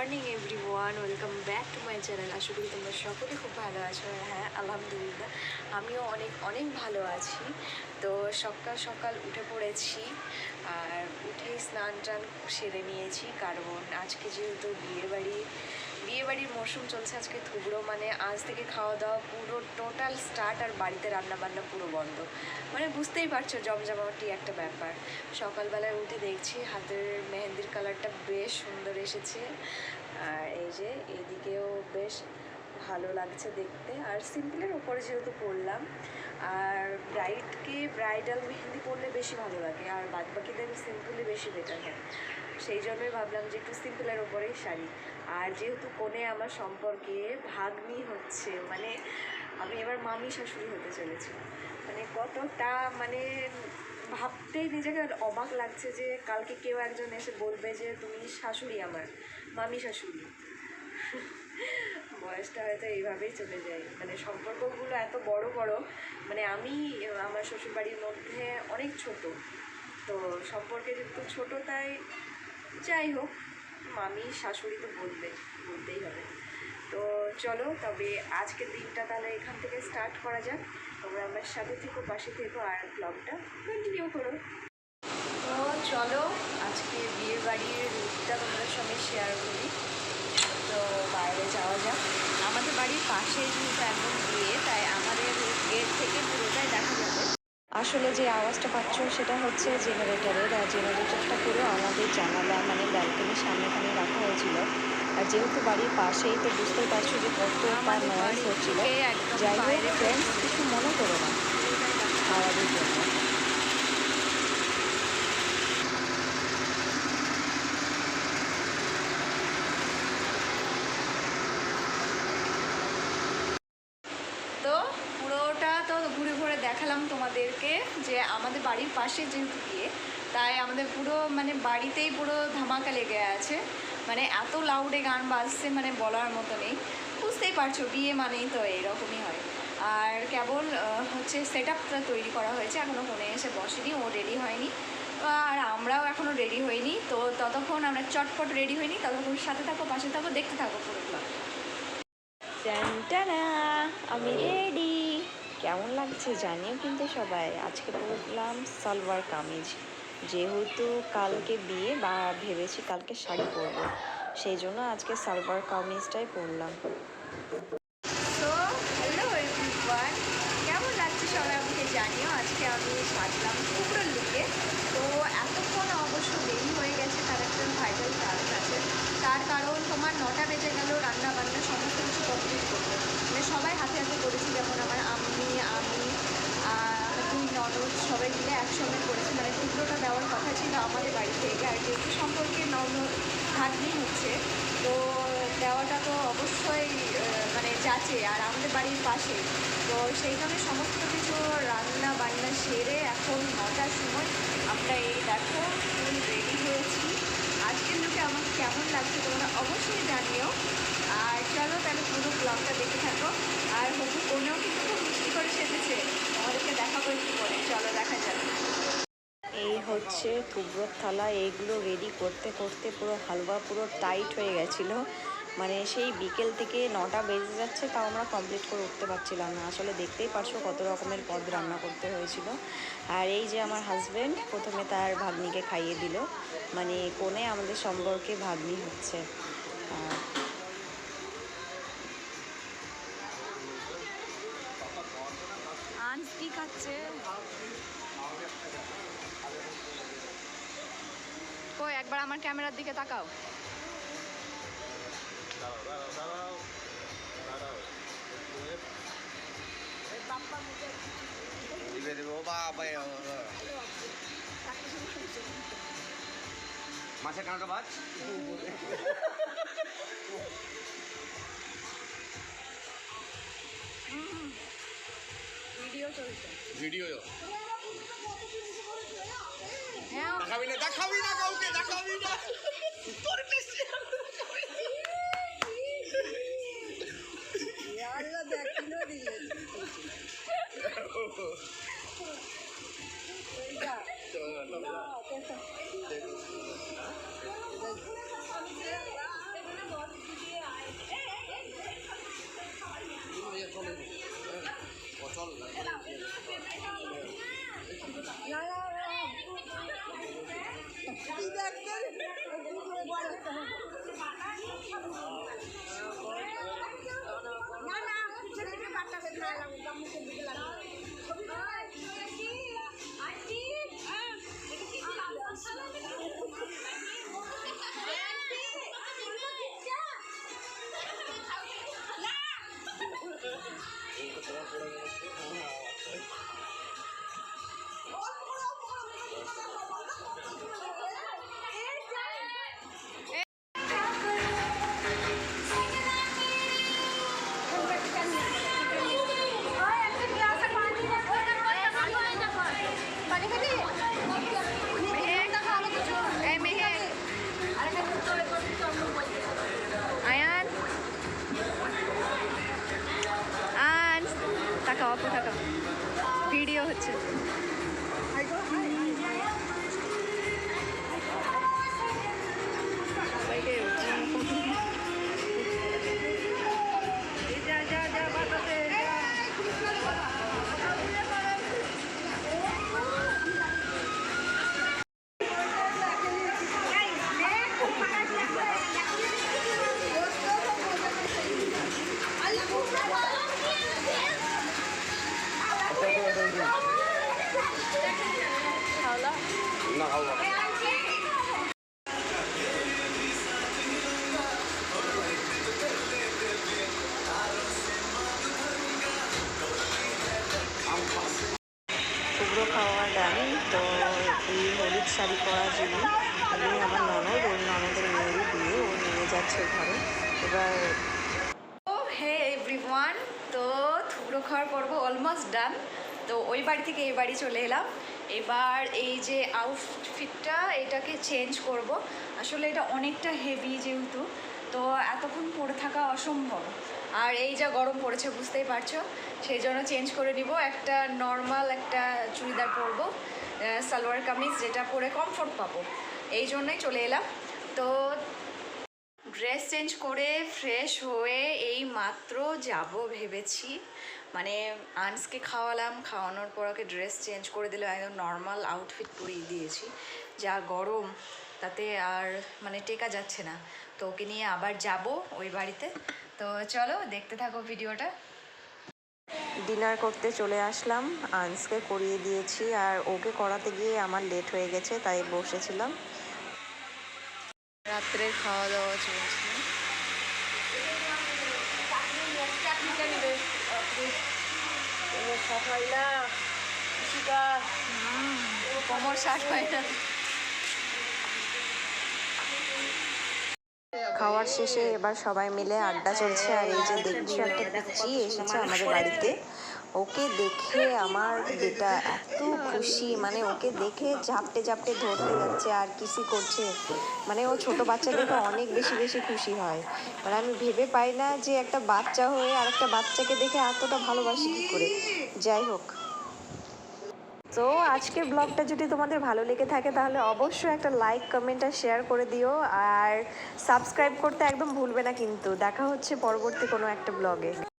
Morning everyone, welcome back to my channel. আশা করি তোমরা সকলে খুব ভালো আছো। হ্যাঁ, আলহামদুলিল্লাহ আমিও অনেক অনেক ভালো আছি। তো সকাল সকাল উঠে পড়েছি, আর উঠেই স্নান টান সেরে নিয়েছি, কারণ আজকে যেহেতু বিয়েবাড়ির মরশুম চলছে। আজকে থুবড়ো, মানে আজ থেকে খাওয়া দাওয়া পুরো টোটাল স্টার্ট, আর বাড়িতে রান্নাবান্না পুরো বন্ধ। মানে বুঝতেই পারছো, জমজমাটি একটা ব্যাপার। সকালবেলায় উঠে দেখছি হাতের মেহেন্দির কালারটা বেশ সুন্দর এসেছে, আর এই যে এদিকেও বেশ ভালো লাগছে দেখতে। আর সিম্পলের ওপরে যেহেতু পরলাম, আর ব্রাইডাল মেহেন্দি পরলে বেশি ভালো লাগে, আর বাদবাকিদের সিম্পলই বেশি বেটার হয়। সেই জন্যই ভাবলাম যে একটু সিম্পলের ওপরেই শাড়ি। আর যেহেতু কোণে আমার সম্পর্কে ভাগ্নি হচ্ছে, মানে আমি এবার মামি শাশুড়ি হতে চলেছি। মানে কতটা, মানে ভাবতেই নিজেকে অবাক লাগছে যে কালকে কেউ একজন এসে বলবে যে তুমি শাশুড়ি, আমার মামি শাশুড়ি। বয়সটা হয়তো এইভাবেই চলে যায়, মানে সম্পর্কগুলো এত বড় বড়। মানে আমি আমার শ্বশুরবাড়ির মধ্যে অনেক ছোট, তো সম্পর্কে যেহেতু ছোটো, তাই যাই হোক মামি শাশুড়ি তো বলতেই হবে। তো চলো তবে আজকের দিনটা তাহলে এখান থেকে স্টার্ট করা যাক। তোমরা আমার সাথে থেকো, পাশে থেকো, আর ব্লগটা কন্টিনিউ করো। তো চলো আজকে বিয়ের বাড়ির রুটটা তোমাদের সঙ্গে শেয়ার করি। তো বাইরে যাওয়া যাক। আমাদের বাড়ির পাশে যেহেতু একদম বিয়ে, তাই আমাদের গেট থেকে পুরোটাই দেখা যাবে। আসলে যে আওয়াজটা পাচ্ছ সেটা হচ্ছে জেনারেটরের, আর জেনারেটরটা পুরো আমাদের জানালা, মানে ব্যালকনির সামনেখানে রাখা হয়েছিল। আর যেহেতু বাড়ির পাশেই, তো বুঝতেই পারছো যে কতটা নয়েজ হচ্ছিল। যাই হোক ফ্রেন্ডস, কিছু মনে করো না আওয়াজের জন্য। তো পুরোটা তো ঘুরে ঘুরে দেখালাম তোমাদেরকে, যে আমাদের বাড়ির পাশে যেহেতু বিয়ে, তাই আমাদের পুরো মানে বাড়িতেই পুরো ধামাকা লেগে আছে। মানে এত লাউডে গান বাজছে, মানে বলার মতো নেই। বুঝতেই পারছো বিয়ে মানেই তো এরকমই হয়। আর কেবল হচ্ছে সেট আপটা তৈরি করা হয়েছে, এখনও ফোনে এসে বসেনি, ও রেডি হয়নি, আর আমরাও এখনও রেডি হইনি। তো ততক্ষণ আমরা চটপট রেডি হইনি, ততক্ষণ সাথে থাকো, পাশে থাকো, দেখতে থাকো পুরো ব্লগ। টানটানা, আমি রেডি। কেমন লাগছে জানিও কিন্তু সবাই। আজকে পরলাম সালোয়ার কামিজ, যেহেতু কালকে বিয়ে, বা ভেবেছি কালকে শাড়ি পরবো, সেই জন্য আজকে সালোয়ার কামিজটাই পরলাম। তো হ্যালো এভরিওয়ান, কেমন লাগছে সবাই আমাকে জানিও। আজকে আমি সাজলাম পুরো লুকে। তো এতক্ষণ অবশ্য দেরি হয়ে গেছে, তার একটা ভাইটাল কারণ আছে। তার কারণ তোমার 9টা বেজে গেল রান্না বান্না সমস্ত কিছু কমপ্লিট করতে। মানে সবাই হাতে হাতে করেছি, যেমন আমার আমি আমার 2 ননদ সবাই মিলে একসঙ্গে করেছি। মানে টুকরোটা দেওয়ার কথা ছিল আমাদের বাড়ি থেকে, আর যেহেতু সম্পর্কে ননদ ভাগ্নি হচ্ছে, তো দেওয়াটা তো অবশ্যই মানে যাচ্ছে, আর আমাদের বাড়ির পাশে। তো সেই জন্য সমস্ত কিছু রান্না বান্না সেরে এখন 9টার সময় আমরা এই দেখো ফুল রেডি হয়েছি। আজকের লুকে আমাকে কেমন লাগছে তোমরা অবশ্যই জানিও। আর চলো তাহলে পুরো ব্লগটা দেখে থাকো। আর হবু কোনেও কিন্তু খুব মিষ্টি করে সেজেছে, আমাদেরকে দেখাবো একটু পরে, চলো দেখা যাবে। এই হচ্ছে থুবড়োর থালা, এইগুলো রেডি করতে করতে পুরো হালুয়া পুরো টাইট হয়ে গেছিলো। মানে সেই বিকেল থেকে 9টা বেজে যাচ্ছে, তাও আমরা কমপ্লিট করে উঠতে পারছিলাম না। আসলে দেখতেই পারছো কত রকমের পদ রান্না করতে হয়েছিল। আর এই যে আমার হাজব্যান্ড প্রথমে তার ভাগ্নিকে খাইয়ে দিল, মানে কোণে আমাদের সম্পর্কে ভাগ্নি হচ্ছে। আনস কি খাচ্ছে, কই একবার আমার ক্যামেরার দিকে তাকাও। মাছের কাঁটা ভাত ভিডিও চলছে, ভিডিও হ্যাঁ দেখাবি না কাউকে দেখাবি না তোর বেশি আল্লাহ দেখিলো দিয়ে আয়ান আয়ান তাকাও আপু তাকাও ভিডিও হচ্ছে না খাওয়া টুকরো খাওয়া ডান। তো এই হলুদ শাড়ি পরা যিনি উনি আমার ননদ, ওর ননদের মেয়েরই বিয়ে, ও নিয়ে যাচ্ছে ঘরে। এবার হে এভরিওয়ান, তো টুকরো খাওয়ার পর্ব অলমোস্ট ডান। তো ওই বাড়ি থেকে এই বাড়ি চলে এলাম। এবার এই যে আউটফিটটা এটাকে চেঞ্জ করব। আসলে এটা অনেকটা হেভি যেহেতু, তো এতক্ষণ পরে থাকা অসম্ভব। আর এই যা গরম পড়েছে বুঝতেই পারছো, সেই জন্য চেঞ্জ করে নিব। একটা নর্মাল একটা চুড়িদার পরবো, সালোয়ার কামিজ, যেটা পরে কমফোর্ট পাবো। এই জন্যই চলে এলাম। তো ড্রেস চেঞ্জ করে ফ্রেশ হয়ে এই মাত্র যাব ভেবেছি। মানে আনসকে খাওয়ালাম, খাওয়ানোর পর ওকে ড্রেস চেঞ্জ করে দিলে একদম নর্মাল আউটফিট পরিয়ে দিয়েছি। যা গরম তাতে আর মানে টেকা যাচ্ছে না। তো ওকে নিয়ে আবার যাব ওই বাড়িতে। তো চলো দেখতে থাকো ভিডিওটা। ডিনার করতে চলে আসলাম, আনসকে করিয়ে দিয়েছি আর ওকে করাতে গিয়ে আমার লেট হয়ে গেছে, তাই বসেছিলাম। রাত্রের খাওয়া দাওয়া চলছে। কোমর ষাট হয় না। খাওয়ার শেষে এবার সবাই মিলে আড্ডা চলছে। আর এই যে দেখছো একটা পিচ্চি এসেছে আমাদের বাড়িতে, ওকে দেখে আমার বেটা এত খুশি, মানে ওকে দেখে ঝাপটে ঝাপটে ধরতে যাচ্ছে আর কিসি করছে। মানে ও ছোট বাচ্চা দেখে অনেক বেশি বেশি খুশি হয়। মানে আমি ভেবে পাই না যে একটা বাচ্চা হয়ে আর একটা বাচ্চাকে দেখে এতটা ভালোবাসি কী করে। যাই হোক, তো আজকের ব্লগটা যদি তোমাদের ভালো লেগে থাকে তাহলে অবশ্যই একটা লাইক, কমেন্ট আর শেয়ার করে দিও। আর সাবস্ক্রাইব করতে একদম ভুলবে না কিন্তু। দেখা হচ্ছে পরবর্তী কোনো একটা ব্লগে।